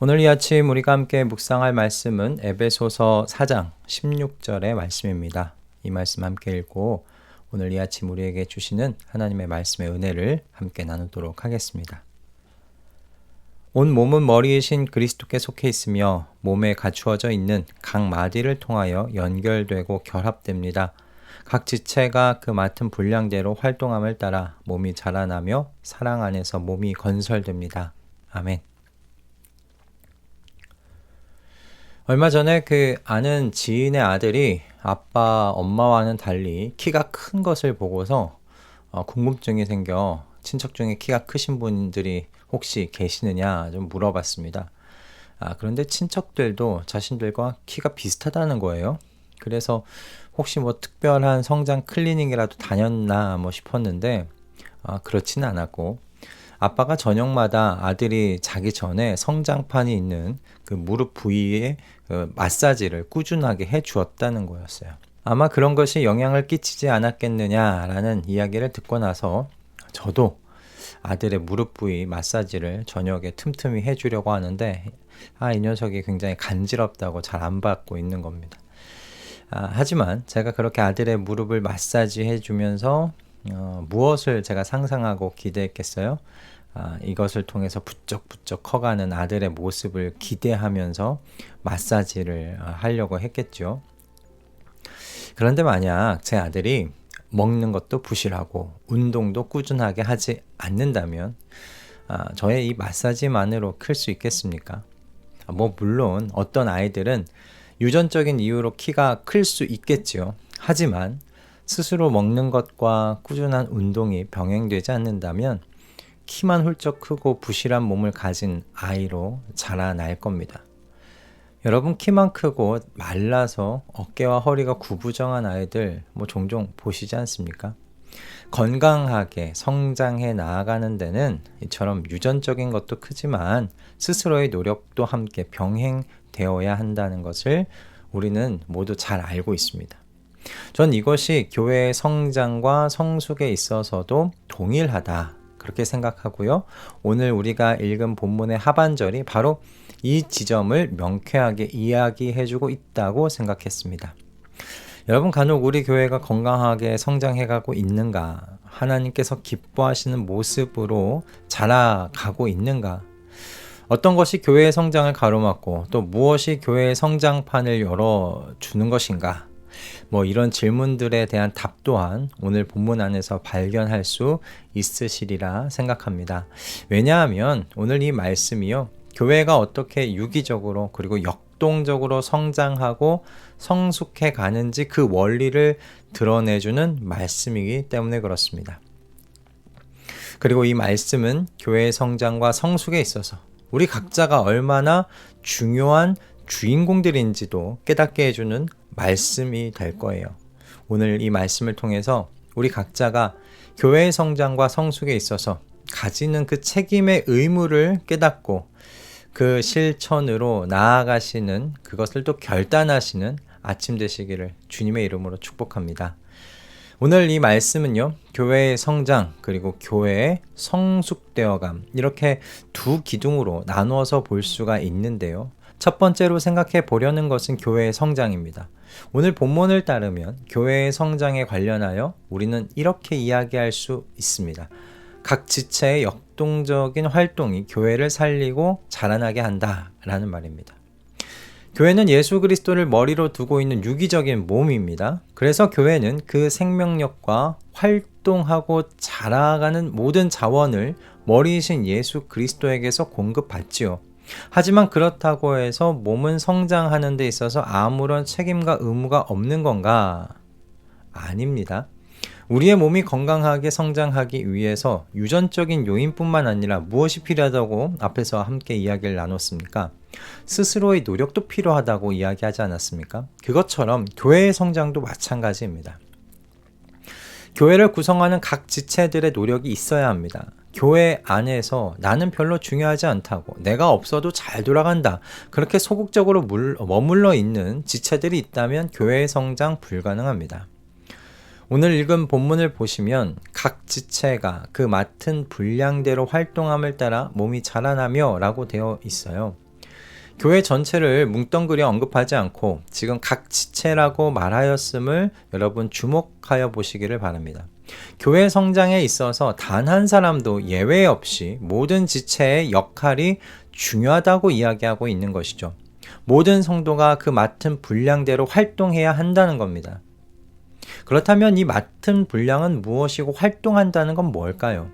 오늘 이 아침 우리가 함께 묵상할 말씀은 에베소서 4장 16절의 말씀입니다. 이 말씀 함께 읽고 오늘 이 아침 우리에게 주시는 하나님의 말씀의 은혜를 함께 나누도록 하겠습니다. 온 몸은 머리이신 그리스도께 속해 있으며 몸에 갖추어져 있는 각 마디를 통하여 연결되고 결합됩니다. 각 지체가 그 맡은 분량대로 활동함을 따라 몸이 자라나며 사랑 안에서 몸이 건설됩니다. 아멘. 얼마 전에 아는 지인의 아들이 아빠, 엄마와는 달리 키가 큰 것을 보고서 궁금증이 생겨 친척 중에 키가 크신 분들이 혹시 계시느냐 좀 물어봤습니다. 그런데 친척들도 자신들과 키가 비슷하다는 거예요. 그래서 혹시 특별한 성장 클리닉이라도 다녔나 싶었는데 그렇지는 않았고, 아빠가 저녁마다 아들이 자기 전에 성장판이 있는 그 무릎 부위에 마사지를 꾸준하게 해 주었다는 거였어요. 아마 그런 것이 영향을 끼치지 않았겠느냐라는 이야기를 듣고 나서 저도 아들의 무릎 부위 마사지를 저녁에 틈틈이 해주려고 하는데 이 녀석이 굉장히 간지럽다고 잘 안 받고 있는 겁니다. 하지만 제가 그렇게 아들의 무릎을 마사지 해주면서 무엇을 제가 상상하고 기대했겠어요? 이것을 통해서 부쩍부쩍 커가는 아들의 모습을 기대하면서 마사지를 하려고 했겠죠. 그런데 만약 제 아들이 먹는 것도 부실하고 운동도 꾸준하게 하지 않는다면 저의 이 마사지만으로 클 수 있겠습니까? 물론 어떤 아이들은 유전적인 이유로 키가 클 수 있겠지요. 하지만 스스로 먹는 것과 꾸준한 운동이 병행되지 않는다면 키만 훌쩍 크고 부실한 몸을 가진 아이로 자라날 겁니다. 여러분, 키만 크고 말라서 어깨와 허리가 구부정한 아이들 종종 보시지 않습니까? 건강하게 성장해 나아가는 데는 이처럼 유전적인 것도 크지만 스스로의 노력도 함께 병행되어야 한다는 것을 우리는 모두 잘 알고 있습니다. 전 이것이 교회의 성장과 성숙에 있어서도 동일하다, 그렇게 생각하고요. 오늘 우리가 읽은 본문의 하반절이 바로 이 지점을 명쾌하게 이야기해주고 있다고 생각했습니다. 여러분, 간혹 우리 교회가 건강하게 성장해가고 있는가? 하나님께서 기뻐하시는 모습으로 자라가고 있는가? 어떤 것이 교회의 성장을 가로막고 또 무엇이 교회의 성장판을 열어주는 것인가? 이런 질문들에 대한 답 또한 오늘 본문 안에서 발견할 수 있으시리라 생각합니다. 왜냐하면 오늘 이 말씀이요, 교회가 어떻게 유기적으로 그리고 역동적으로 성장하고 성숙해 가는지 그 원리를 드러내주는 말씀이기 때문에 그렇습니다. 그리고 이 말씀은 교회의 성장과 성숙에 있어서 우리 각자가 얼마나 중요한 주인공들인지도 깨닫게 해주는 말씀이 될 거예요. 오늘 이 말씀을 통해서 우리 각자가 교회의 성장과 성숙에 있어서 가지는 그 책임의 의무를 깨닫고 그 실천으로 나아가시는, 그것을 또 결단하시는 아침 되시기를 주님의 이름으로 축복합니다. 오늘 이 말씀은요, 교회의 성장 그리고 교회의 성숙되어감, 이렇게 두 기둥으로 나누어서 볼 수가 있는데요. 첫 번째로 생각해 보려는 것은 교회의 성장입니다. 오늘 본문을 따르면 교회의 성장에 관련하여 우리는 이렇게 이야기할 수 있습니다. 각 지체의 역동적인 활동이 교회를 살리고 자라나게 한다라는 말입니다. 교회는 예수 그리스도를 머리로 두고 있는 유기적인 몸입니다. 그래서 교회는 그 생명력과 활동하고 자라가는 모든 자원을 머리이신 예수 그리스도에게서 공급받지요. 하지만 그렇다고 해서 몸은 성장하는 데 있어서 아무런 책임과 의무가 없는 건가? 아닙니다. 우리의 몸이 건강하게 성장하기 위해서 유전적인 요인뿐만 아니라 무엇이 필요하다고 앞에서 함께 이야기를 나눴습니까? 스스로의 노력도 필요하다고 이야기하지 않았습니까? 그것처럼 교회의 성장도 마찬가지입니다. 교회를 구성하는 각 지체들의 노력이 있어야 합니다. 교회 안에서 나는 별로 중요하지 않다고, 내가 없어도 잘 돌아간다, 그렇게 소극적으로 머물러 있는 지체들이 있다면 교회의 성장 불가능합니다. 오늘 읽은 본문을 보시면 각 지체가 그 맡은 분량대로 활동함을 따라 몸이 자라나며 라고 되어 있어요. 교회 전체를 뭉뚱그려 언급하지 않고 지금 각 지체라고 말하였음을 여러분 주목하여 보시기를 바랍니다. 교회 성장에 있어서 단 한 사람도 예외 없이 모든 지체의 역할이 중요하다고 이야기하고 있는 것이죠. 모든 성도가 그 맡은 분량대로 활동해야 한다는 겁니다. 그렇다면 이 맡은 분량은 무엇이고 활동한다는 건 뭘까요?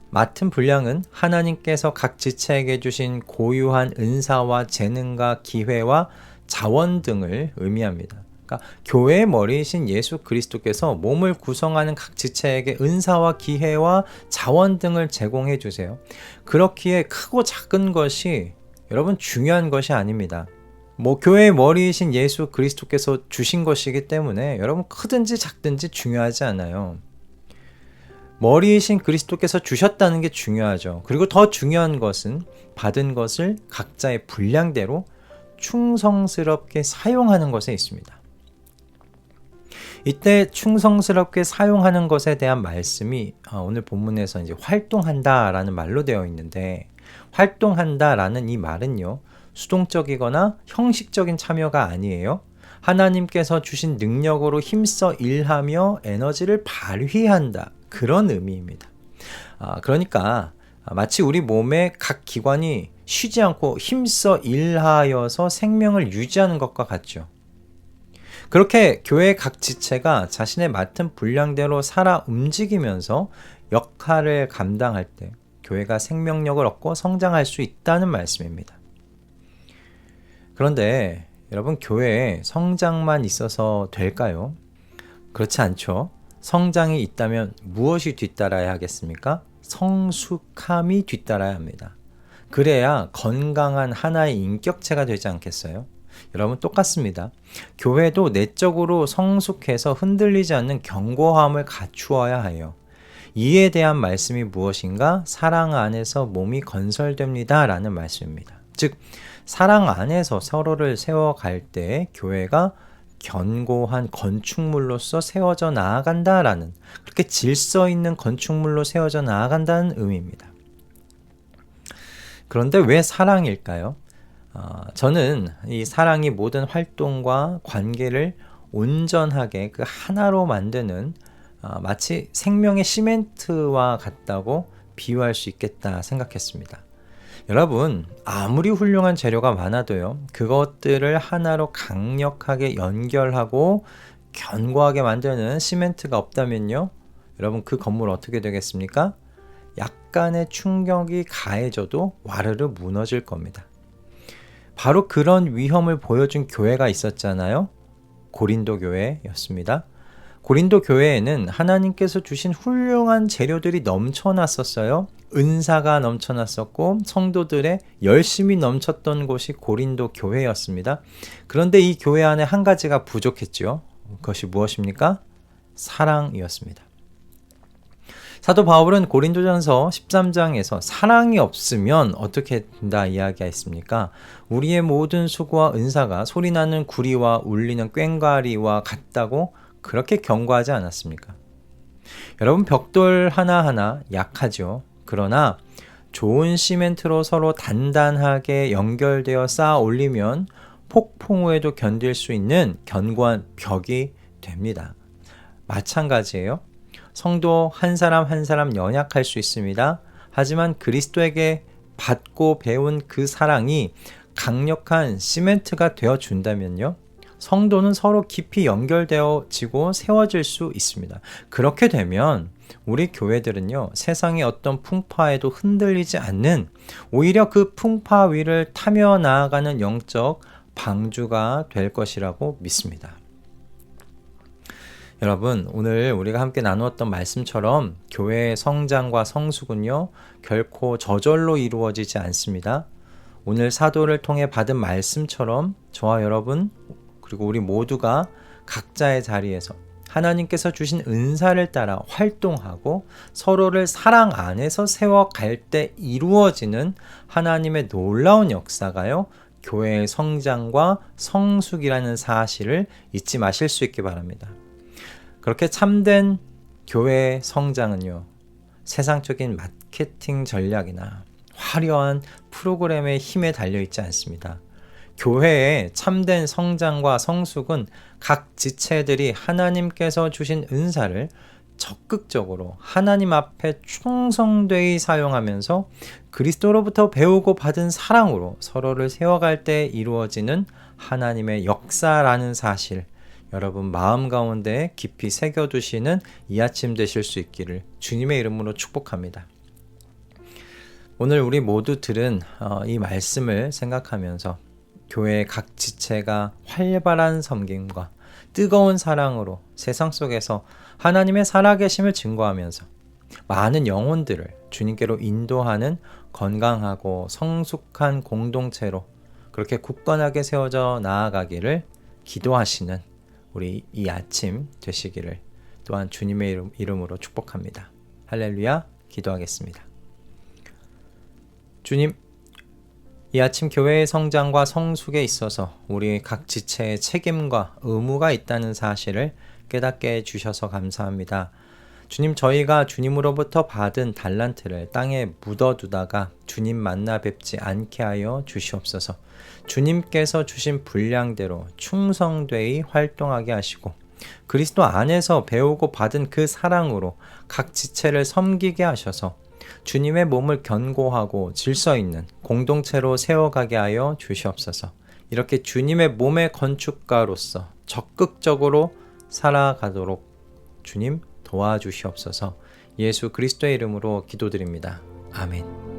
맡은 분량은 하나님께서 각 지체에게 주신 고유한 은사와 재능과 기회와 자원 등을 의미합니다. 그러니까 교회의 머리이신 예수 그리스도께서 몸을 구성하는 각 지체에게 은사와 기회와 자원 등을 제공해 주세요. 그렇기에 크고 작은 것이 여러분 중요한 것이 아닙니다. 교회의 머리이신 예수 그리스도께서 주신 것이기 때문에 여러분 크든지 작든지 중요하지 않아요. 머리이신 그리스도께서 주셨다는 게 중요하죠. 그리고 더 중요한 것은 받은 것을 각자의 분량대로 충성스럽게 사용하는 것에 있습니다. 이때 충성스럽게 사용하는 것에 대한 말씀이 오늘 본문에서 이제 활동한다라는 말로 되어 있는데, 활동한다라는 이 말은요, 수동적이거나 형식적인 참여가 아니에요. 하나님께서 주신 능력으로 힘써 일하며 에너지를 발휘한다, 그런 의미입니다. 그러니까 마치 우리 몸의 각 기관이 쉬지 않고 힘써 일하여서 생명을 유지하는 것과 같죠. 그렇게 교회의 각 지체가 자신의 맡은 분량대로 살아 움직이면서 역할을 감당할 때 교회가 생명력을 얻고 성장할 수 있다는 말씀입니다. 그런데 여러분, 교회에 성장만 있어서 될까요? 그렇지 않죠. 성장이 있다면 무엇이 뒤따라야 하겠습니까? 성숙함이 뒤따라야 합니다. 그래야 건강한 하나의 인격체가 되지 않겠어요? 여러분, 똑같습니다. 교회도 내적으로 성숙해서 흔들리지 않는 견고함을 갖추어야 해요. 이에 대한 말씀이 무엇인가? 사랑 안에서 몸이 건설됩니다 라는 말씀입니다. 즉, 사랑 안에서 서로를 세워갈 때 교회가 견고한 건축물로서 세워져 나아간다라는, 그렇게 질서 있는 건축물로 세워져 나아간다는 의미입니다. 그런데 왜 사랑일까요? 저는 이 사랑이 모든 활동과 관계를 온전하게 그 하나로 만드는 마치 생명의 시멘트와 같다고 비유할 수 있겠다 생각했습니다. 여러분, 아무리 훌륭한 재료가 많아도요, 그것들을 하나로 강력하게 연결하고 견고하게 만드는 시멘트가 없다면요, 여러분, 그 건물 어떻게 되겠습니까? 약간의 충격이 가해져도 와르르 무너질 겁니다. 바로 그런 위험을 보여준 교회가 있었잖아요. 고린도 교회였습니다. 고린도 교회에는 하나님께서 주신 훌륭한 재료들이 넘쳐났었어요. 은사가 넘쳐났었고 성도들의 열심이 넘쳤던 곳이 고린도 교회였습니다. 그런데 이 교회 안에 한 가지가 부족했죠. 그것이 무엇입니까? 사랑이었습니다. 사도 바울은 고린도전서 13장에서 사랑이 없으면 어떻게 된다 이야기했습니까? 우리의 모든 수고와 은사가 소리나는 구리와 울리는 꽹과리와 같다고 그렇게 경고하지 않았습니까? 여러분, 벽돌 하나하나 약하죠. 그러나 좋은 시멘트로 서로 단단하게 연결되어 쌓아 올리면 폭풍 후에도 견딜 수 있는 견고한 벽이 됩니다. 마찬가지예요. 성도 한 사람 한 사람 연약할 수 있습니다. 하지만 그리스도에게 받고 배운 그 사랑이 강력한 시멘트가 되어준다면요, 성도는 서로 깊이 연결되어지고 세워질 수 있습니다. 그렇게 되면 우리 교회들은요, 세상의 어떤 풍파에도 흔들리지 않는, 오히려 그 풍파 위를 타며 나아가는 영적 방주가 될 것이라고 믿습니다. 여러분, 오늘 우리가 함께 나누었던 말씀처럼 교회의 성장과 성숙은요, 결코 저절로 이루어지지 않습니다. 오늘 사도를 통해 받은 말씀처럼 저와 여러분, 그리고 우리 모두가 각자의 자리에서 하나님께서 주신 은사를 따라 활동하고 서로를 사랑 안에서 세워갈 때 이루어지는 하나님의 놀라운 역사가요, 교회의 성장과 성숙이라는 사실을 잊지 마실 수 있기 바랍니다. 그렇게 참된 교회의 성장은요, 세상적인 마케팅 전략이나 화려한 프로그램의 힘에 달려있지 않습니다. 교회의 참된 성장과 성숙은 각 지체들이 하나님께서 주신 은사를 적극적으로 하나님 앞에 충성되이 사용하면서 그리스도로부터 배우고 받은 사랑으로 서로를 세워갈 때 이루어지는 하나님의 역사라는 사실, 여러분 마음 가운데 깊이 새겨두시는 이 아침 되실 수 있기를 주님의 이름으로 축복합니다. 오늘 우리 모두 들은 이 말씀을 생각하면서 교회의 각 지체가 활발한 섬김과 뜨거운 사랑으로 세상 속에서 하나님의 살아계심을 증거하면서 많은 영혼들을 주님께로 인도하는 건강하고 성숙한 공동체로 그렇게 굳건하게 세워져 나아가기를 기도하시는 우리 이 아침 되시기를 또한 주님의 이름으로 축복합니다. 할렐루야. 기도하겠습니다. 주님, 이 아침 교회의 성장과 성숙에 있어서 우리 각 지체의 책임과 의무가 있다는 사실을 깨닫게 해주셔서 감사합니다. 주님, 저희가 주님으로부터 받은 달란트를 땅에 묻어두다가 주님 만나 뵙지 않게 하여 주시옵소서. 주님께서 주신 분량대로 충성되이 활동하게 하시고 그리스도 안에서 배우고 받은 그 사랑으로 각 지체를 섬기게 하셔서 주님의 몸을 견고하고 질서 있는 공동체로 세워가게 하여 주시옵소서. 이렇게 주님의 몸의 건축가로서 적극적으로 살아가도록 주님 도와주시옵소서. 예수 그리스도의 이름으로 기도드립니다. 아멘.